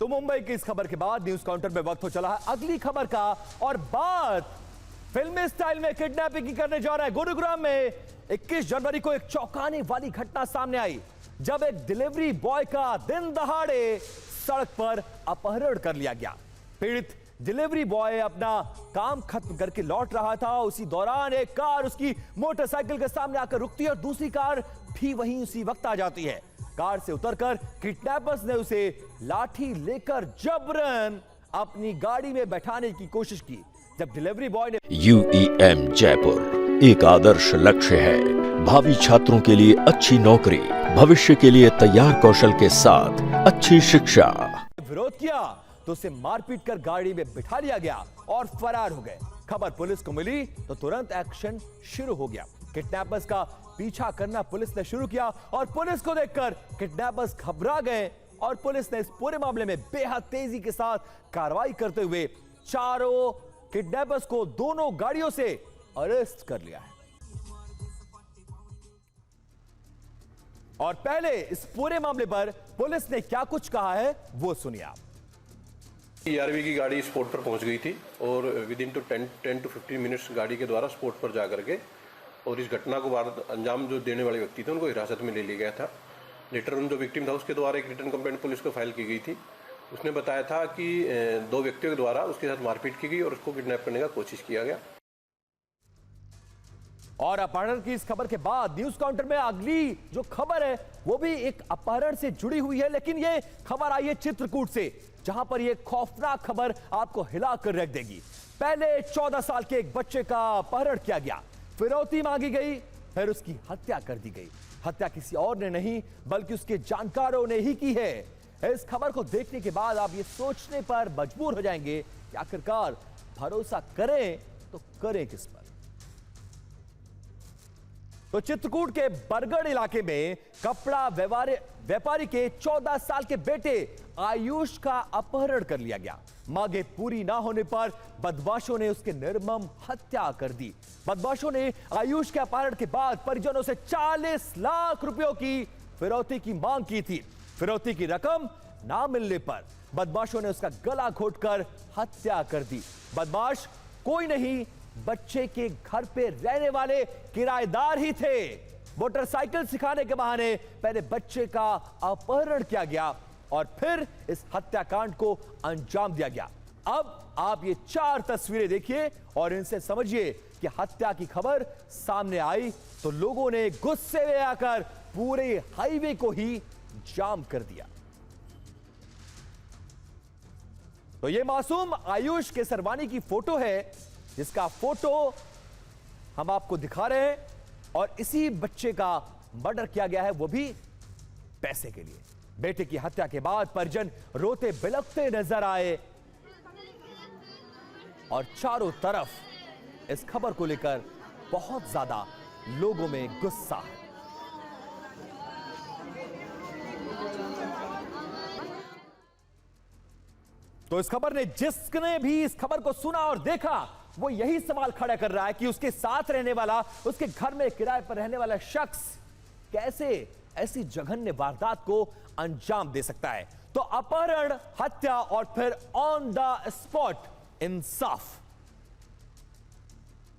तो मुंबई की इस खबर के बाद न्यूज काउंटर में वक्त हो चला है अगली खबर का, और बात फिल्मी स्टाइल में किडनैपिंग की करने जा रहा है। गुरुग्राम में 21 जनवरी को एक चौंकाने वाली घटना सामने आई, जब एक डिलीवरी बॉय का दिन दहाड़े सड़क पर अपहरण कर लिया गया। पीड़ित डिलीवरी बॉय अपना काम खत्म करके लौट रहा था। उसी दौरान एक कार उसकी मोटरसाइकिल के सामने आकर रुकती है और दूसरी कार भी वहीं उसी वक्त आ जाती है। कार से उतरकर किडनैपर्स ने उसे लाठी लेकर जबरन अपनी गाड़ी में बैठाने की कोशिश की। जब डिलीवरी बॉय ने UEM जयपुर एक आदर्श लक्ष्य है। भावी छात्रों के लिए अच्छी नौकरी, भविष्य के लिए तैयार कौशल के साथ अच्छी शिक्षा। विरोध किया तो उसे मारपीट कर गाड़ी में बिठा लिया गया और फरार हो गए। खबर पुलिस को मिली तो तुरंत एक्शन शुरू हो गया। किडनैपर्स का पीछा करना पुलिस ने शुरू किया और पुलिस को देखकर किडनैपर्स घबरा गए और पुलिस ने इस पूरे मामले में बेहद तेजी के साथ कार्रवाई करते हुए चारों किडनैपर्स को दोनों गाड़ियों से अरेस्ट कर लिया है। और पहले इस पूरे मामले पर पुलिस ने क्या कुछ कहा है वो सुनिए आप। ERV की गाड़ी स्पॉट पर पहुंच गई थी और विद इन 10 to 15 मिनट्स गाड़ी के द्वारा स्पॉट पर जाकर के और इस घटना को अंजाम जो देने वाले व्यक्ति थे उनको हिरासत में ले लिया गया था। लेटर ऑन जो विक्टिम था उसके द्वारा एक रिटर्न कंप्लेंट पुलिस को फाइल की गई थी। उसने बताया था कि 2 व्यक्तियों के द्वारा उसके साथ मारपीट की गई और उसको किडनैप करने का कोशिश किया गया। और अपहरण की इस खबर के बाद न्यूज काउंटर में अगली जो खबर है वो भी एक अपहरण से जुड़ी हुई है, लेकिन ये खबर आई है चित्रकूट से, जहां पर ये खौफनाक खबर आपको हिलाकर रख देगी। पहले 14 साल के एक बच्चे का अपहरण किया गया, फिरौती मांगी गई, फिर उसकी हत्या कर दी गई। हत्या किसी और ने नहीं बल्कि उसके जानकारों ने ही की है। इस खबर को देखने के बाद आप ये सोचने पर मजबूर हो जाएंगे कि आखिरकार भरोसा करें तो करें किस पर। तो चित्रकूट के बरगढ़ इलाके में कपड़ा व्यापारी के 14 साल के बेटे आयुष का अपहरण कर लिया गया। मांगे पूरी ना होने पर बदमाशों ने उसकी निर्मम हत्या कर दी। बदमाशों ने आयुष के अपहरण के बाद परिजनों से 40 लाख रुपयों की फिरौती की मांग की थी। फिरौती की रकम ना मिलने पर बदमाशों ने उसका गला घोंटकर हत्या कर दी। बदमाश कोई नहीं, बच्चे के घर पे रहने वाले किराएदार ही थे। मोटरसाइकिल सिखाने के बहाने पहले बच्चे का अपहरण किया गया और फिर इस हत्याकांड को अंजाम दिया गया। अब आप ये 4 तस्वीरें देखिए और इनसे समझिए कि हत्या की खबर सामने आई तो लोगों ने गुस्से में आकर पूरे हाईवे को ही जाम कर दिया। तो ये मासूम आयुष केसरवानी की फोटो है, जिसका फोटो हम आपको दिखा रहे हैं, और इसी बच्चे का मर्डर किया गया है, वो भी पैसे के लिए। बेटे की हत्या के बाद परिजन रोते बिलखते नजर आए और चारों तरफ इस खबर को लेकर बहुत ज्यादा लोगों में गुस्सा है। तो इस खबर ने जिसने भी इस खबर को सुना और देखा वो यही सवाल खड़ा कर रहा है कि उसके साथ रहने वाला, उसके घर में किराए पर रहने वाला शख्स कैसे ऐसी जघन्य वारदात को अंजाम दे सकता है। तो अपहरण, हत्या और फिर ऑन द स्पॉट इंसाफ।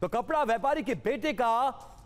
तो कपड़ा व्यापारी के बेटे का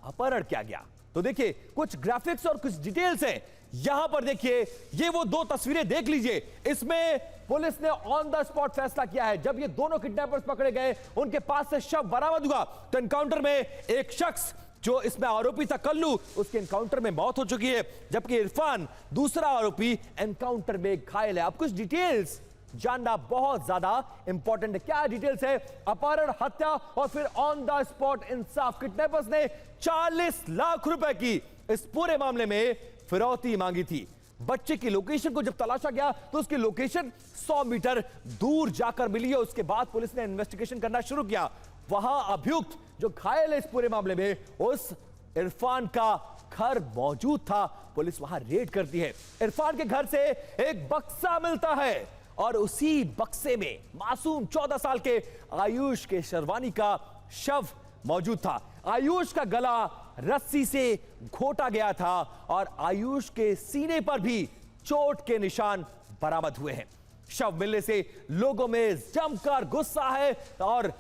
अपहरण किया गया। तो देखिए कुछ ग्राफिक्स और कुछ डिटेल्स हैं यहां पर। देखिए ये वो 2 तस्वीरें देख लीजिए। इसमें पुलिस ने ऑन द स्पॉट फैसला किया है। जब ये दोनों किडनैपर्स पकड़े गए उनके पास से शव बरामद हुआ तो एनकाउंटर में एक शख्स जो इसमें आरोपी था कल्लू, उसके एनकाउंटर में मौत हो चुकी है, जबकि इरफान दूसरा आरोपी एनकाउंटर में घायल है। अब कुछ डिटेल्स जानना बहुत ज्यादा इंपॉर्टेंट है। क्या डिटेल्स है? अपहरण, हत्या और फिर on the spot Insaf. Kidnappers ने 40 लाख रुपए की इस पूरे मामले में फिरौती मांगी थी। बच्चे की लोकेशन को जब तलाशा गया तो उसकी लोकेशन 100 मीटर दूर जाकर मिली है। उसके बाद पुलिस ने इन्वेस्टिगेशन करना शुरू किया। वहां अभियुक्त जो घायल है इस पूरे मामले में, उस इरफान का घर मौजूद था। पुलिस वहां रेड करती है। इरफान के घर से एक बक्सा मिलता है और उसी बक्से में मासूम 14 साल के आयुष केसरवानी का शव मौजूद था। आयुष का गला रस्सी से घोटा गया था और आयुष के सीने पर भी चोट के निशान बरामद हुए हैं। शव मिलने से लोगों में जमकर गुस्सा है और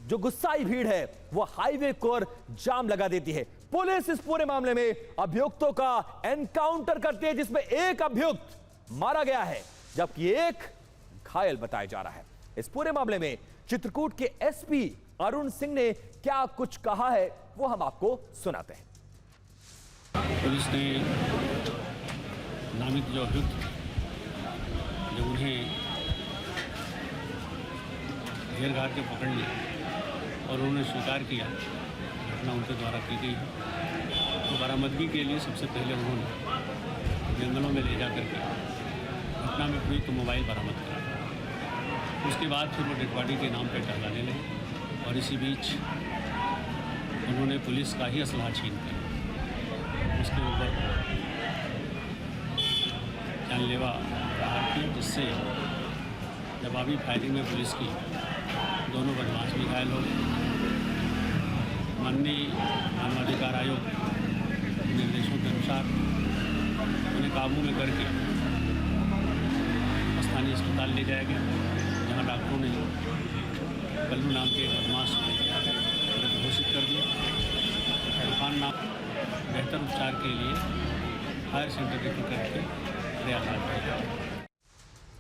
जो गुस्साई भीड़ है वो हाईवे को जाम लगा देती है। पुलिस इस पूरे मामले में अभियुक्तों का एनकाउंटर करती है, जिसमें एक अभियुक्त मारा गया है जबकि एक घायल बताया जा रहा है। इस पूरे मामले में चित्रकूट के एसपी अरुण सिंह ने क्या कुछ कहा है वो हम आपको सुनाते हैं। पुलिस ने नामित जो अभियुक्त जब उन्हें घेर घार के पकड़ लिया और उन्होंने स्वीकार किया घटना उनके द्वारा की गई है, तो बरामदगी के लिए सबसे पहले उन्होंने जंगलों में ले जा करके घटना में प्रयुक्त मोबाइल बरामद किया। उसके बाद फिर वो डेड बॉडी के नाम पर टहलाने लगे और इसी बीच उन्होंने पुलिस का ही असलहा छीन लिया। उसके ऊपर जानलेवा प्रहार किया, जिससे जवाबी फायरिंग में पुलिस की दोनों बदमाश भी घायल हो गए। माननीय मानवाधिकार आयोग के निर्देशों के अनुसार उन्हें काबू में करके स्थानीय अस्पताल ले जाया गया, जहां डॉक्टरों ने कल्लू नाम के बदमाश को मृत घोषित कर दिया। इरफान नाम बेहतर उपचार के लिए हायर सेंटर रेफर करके प्रयास किया।